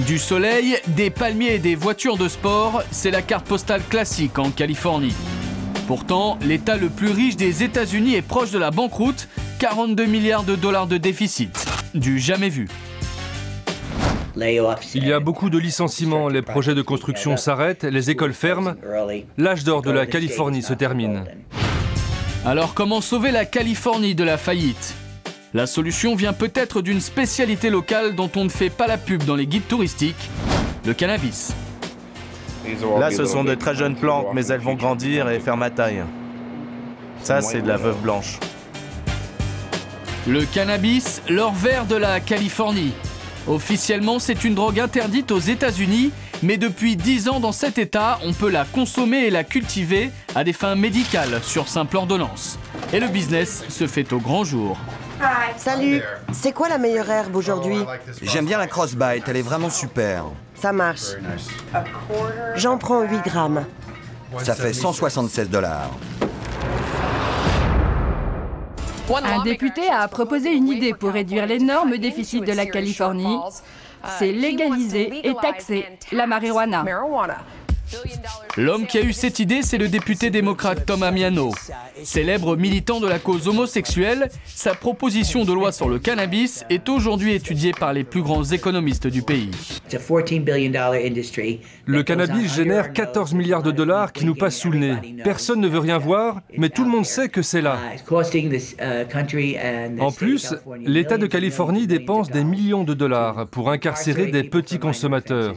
Du soleil, des palmiers et des voitures de sport, c'est la carte postale classique en Californie. Pourtant, l'État le plus riche des États-Unis est proche de la banqueroute, 42 milliards de dollars de déficit. Du jamais vu. Il y a beaucoup de licenciements, les projets de construction s'arrêtent, les écoles ferment. L'âge d'or de la Californie se termine. Alors comment sauver la Californie de la faillite? La solution vient peut-être d'une spécialité locale dont on ne fait pas la pub dans les guides touristiques, le cannabis. Là, ce sont de très jeunes plantes, mais elles vont grandir et faire ma taille. Ça, c'est de la veuve blanche. Le cannabis, l'or vert de la Californie. Officiellement, c'est une drogue interdite aux États-Unis, mais depuis 10 ans dans cet État, on peut la consommer et la cultiver à des fins médicales sur simple ordonnance. Et le business se fait au grand jour. Salut, c'est quoi la meilleure herbe aujourd'hui? J'aime bien la crossbite, elle est vraiment super. Ça marche. J'en prends 8 grammes. Ça fait 176 $. Un député a proposé une idée pour réduire l'énorme déficit de la Californie. C'est légaliser et taxer la marijuana. L'homme qui a eu cette idée, c'est le député démocrate Tom Amiano. Célèbre militant de la cause homosexuelle, sa proposition de loi sur le cannabis est aujourd'hui étudiée par les plus grands économistes du pays. Le cannabis génère 14 milliards de dollars qui nous passent sous le nez. Personne ne veut rien voir, mais tout le monde sait que c'est là. En plus, l'État de Californie dépense des millions de dollars pour incarcérer des petits consommateurs.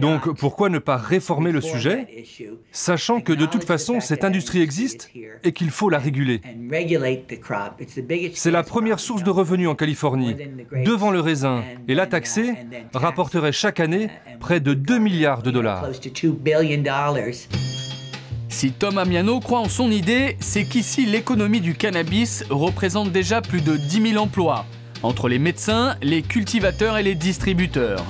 Donc pourquoi ne pas réformer le sujet, sachant que de toute façon cette industrie existe et qu'il faut la réguler. C'est la première source de revenus en Californie, devant le raisin, et la taxer rapporterait chaque année près de 2 milliards de dollars. Si Tom Amiano croit en son idée, c'est qu'ici l'économie du cannabis représente déjà plus de 10 000 emplois, entre les médecins, les cultivateurs et les distributeurs.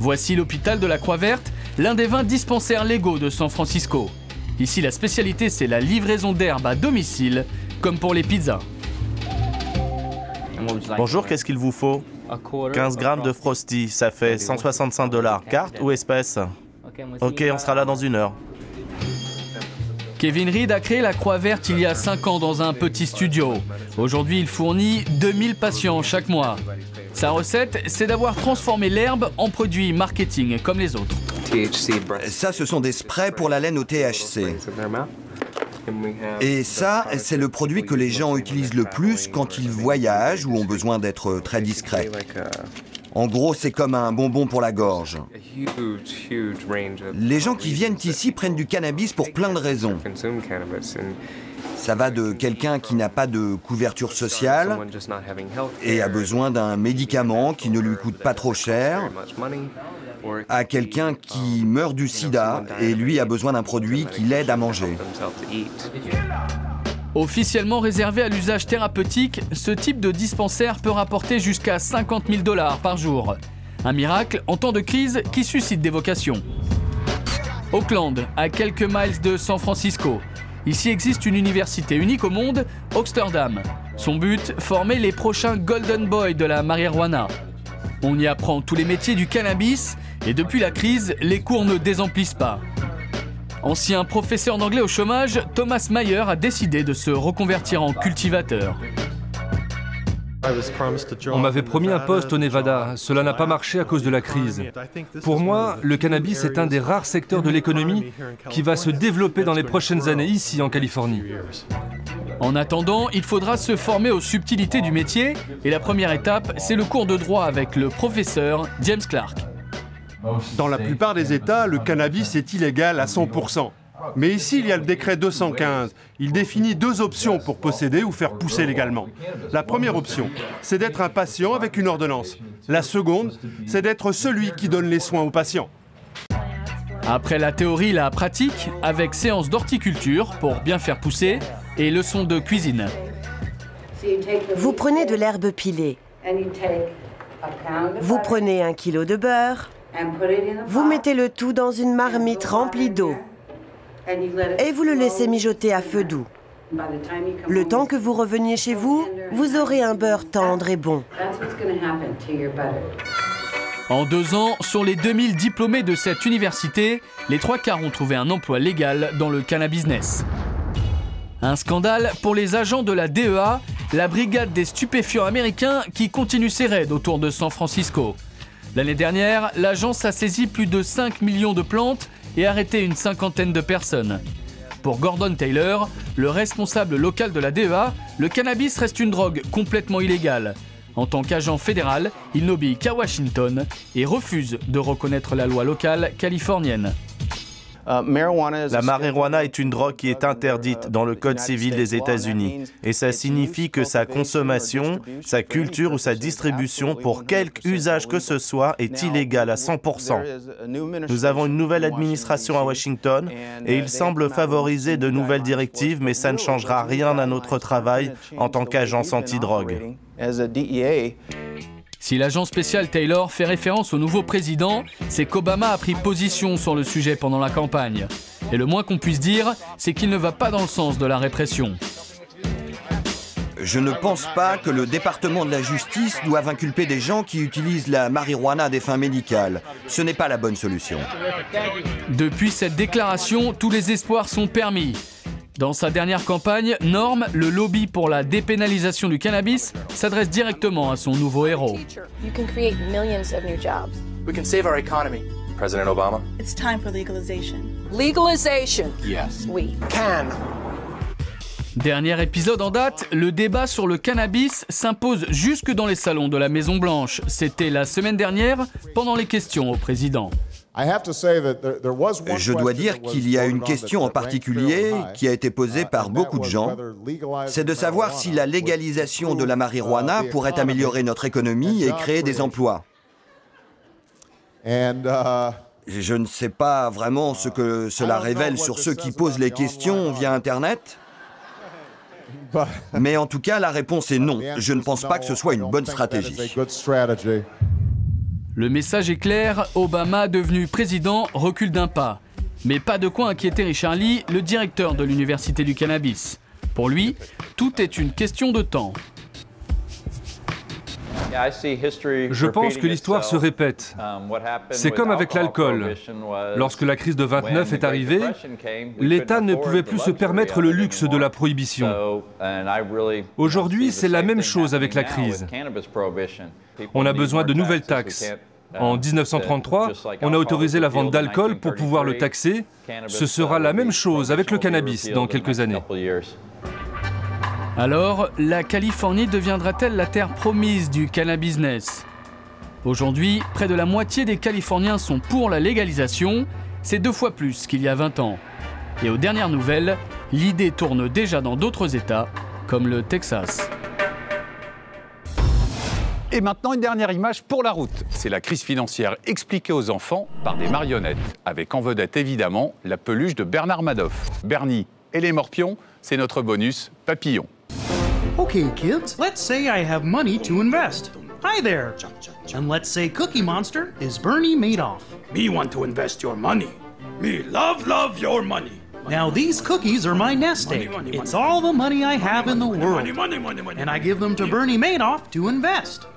Voici l'hôpital de la Croix-Verte, l'un des 20 dispensaires légaux de San Francisco. Ici, la spécialité, c'est la livraison d'herbes à domicile, comme pour les pizzas. Bonjour, qu'est-ce qu'il vous faut? 15 grammes de Frosty, ça fait 165 $. Carte ou espèce? Ok, on sera là dans 1 heure. Kevin Reed a créé la Croix-Verte il y a 5 ans dans un petit studio. Aujourd'hui, il fournit 2000 patients chaque mois. Sa recette, c'est d'avoir transformé l'herbe en produit marketing comme les autres. Ça, ce sont des sprays pour la laine au THC. Et ça, c'est le produit que les gens utilisent le plus quand ils voyagent ou ont besoin d'être très discrets. En gros, c'est comme un bonbon pour la gorge. Les gens qui viennent ici prennent du cannabis pour plein de raisons. Ça va de quelqu'un qui n'a pas de couverture sociale et a besoin d'un médicament qui ne lui coûte pas trop cher, à quelqu'un qui meurt du sida et lui a besoin d'un produit qui l'aide à manger. Officiellement réservé à l'usage thérapeutique, ce type de dispensaire peut rapporter jusqu'à 50 000 $ par jour. Un miracle en temps de crise qui suscite des vocations. Oakland, à quelques miles de San Francisco. Ici existe une université unique au monde, Oxfordham. Son but, former les prochains Golden Boy de la marijuana. On y apprend tous les métiers du cannabis et depuis la crise, les cours ne désemplissent pas. Ancien professeur d'anglais au chômage, Thomas Mayer a décidé de se reconvertir en cultivateur. On m'avait promis un poste au Nevada. Cela n'a pas marché à cause de la crise. Pour moi, le cannabis est un des rares secteurs de l'économie qui va se développer dans les prochaines années ici en Californie. En attendant, il faudra se former aux subtilités du métier et la première étape, c'est le cours de droit avec le professeur James Clark. Dans la plupart des États, le cannabis est illégal à 100%. Mais ici, il y a le décret 215. Il définit 2 options pour posséder ou faire pousser légalement. La première option, c'est d'être un patient avec une ordonnance. La seconde, c'est d'être celui qui donne les soins aux patients. Après la théorie, la pratique, avec séance d'horticulture pour bien faire pousser et leçons de cuisine. Vous prenez de l'herbe pilée. Vous prenez 1 kilo de beurre. Vous mettez le tout dans une marmite remplie d'eau. Et vous le laissez mijoter à feu doux. Le temps que vous reveniez chez vous, vous aurez un beurre tendre et bon. En 2 ans, sur les 2000 diplômés de cette université, les 3/4 ont trouvé un emploi légal dans le cannabis. Un scandale pour les agents de la DEA, la brigade des stupéfiants américains qui continue ses raids autour de San Francisco. L'année dernière, l'agence a saisi plus de 5 millions de plantes et arrêté une 50aine de personnes. Pour Gordon Taylor, le responsable local de la DEA, le cannabis reste une drogue complètement illégale. En tant qu'agent fédéral, il n'obéit qu'à Washington et refuse de reconnaître la loi locale californienne. La marijuana est une drogue qui est interdite dans le Code civil des États-Unis. Et ça signifie que sa consommation, sa culture ou sa distribution, pour quelque usage que ce soit, est illégale à 100%. Nous avons une nouvelle administration à Washington et il semble favoriser de nouvelles directives, mais ça ne changera rien à notre travail en tant qu'agence anti-drogue. Si l'agent spécial Taylor fait référence au nouveau président, c'est qu'Obama a pris position sur le sujet pendant la campagne. Et le moins qu'on puisse dire, c'est qu'il ne va pas dans le sens de la répression. Je ne pense pas que le département de la justice doive inculper des gens qui utilisent la marijuana à des fins médicales. Ce n'est pas la bonne solution. Depuis cette déclaration, tous les espoirs sont permis. Dans sa dernière campagne, Norm, le lobby pour la dépénalisation du cannabis, s'adresse directement à son nouveau héros. You can create millions of new jobs. We can save our economy. President Obama? It's time for legalization. Legalization? Yes. We can. Dernier épisode en date, le débat sur le cannabis s'impose jusque dans les salons de la Maison-Blanche. C'était la semaine dernière, pendant les questions au président. Je dois dire qu'il y a une question en particulier qui a été posée par beaucoup de gens. C'est de savoir si la légalisation de la marijuana pourrait améliorer notre économie et créer des emplois. Je ne sais pas vraiment ce que cela révèle sur ceux qui posent les questions via Internet. Mais en tout cas, la réponse est non. Je ne pense pas que ce soit une bonne stratégie. Le message est clair, Obama, devenu président, recule d'un pas. Mais pas de quoi inquiéter Richard Lee, le directeur de l'Université du cannabis. Pour lui, tout est une question de temps. Je pense que l'histoire se répète. C'est comme avec l'alcool. Lorsque la crise de 29 est arrivée, l'État ne pouvait plus se permettre le luxe de la prohibition. Aujourd'hui, c'est la même chose avec la crise. On a besoin de nouvelles taxes. En 1933, on a autorisé la vente d'alcool pour pouvoir le taxer. Ce sera la même chose avec le cannabis dans quelques années. Alors, la Californie deviendra-t-elle la terre promise du cannabis-business ? Aujourd'hui, près de la moitié des Californiens sont pour la légalisation. C'est 2 fois plus qu'il y a 20 ans. Et aux dernières nouvelles, l'idée tourne déjà dans d'autres États, comme le Texas. Et maintenant, une dernière image pour la route. C'est la crise financière expliquée aux enfants par des marionnettes, avec en vedette évidemment la peluche de Bernard Madoff. Bernie et les morpions, c'est notre bonus papillon. Okay, kids, let's say I have money to invest. Hi there. And let's say Cookie Monster is Bernie Madoff. Me want to invest your money. Me love your money. Now these cookies are my nest egg. It's all the money I have in the world. And I give them to Bernie Madoff to invest.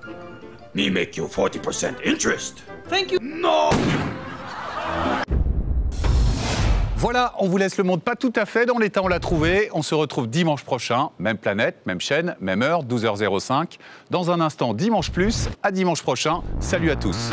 Me make you 40% interest. Thank you. No! Voilà, on vous laisse le monde pas tout à fait dans l'état où on l'a trouvé. On se retrouve dimanche prochain, même planète, même chaîne, même heure, 12h05. Dans un instant, Dimanche Plus. À dimanche prochain. Salut à tous.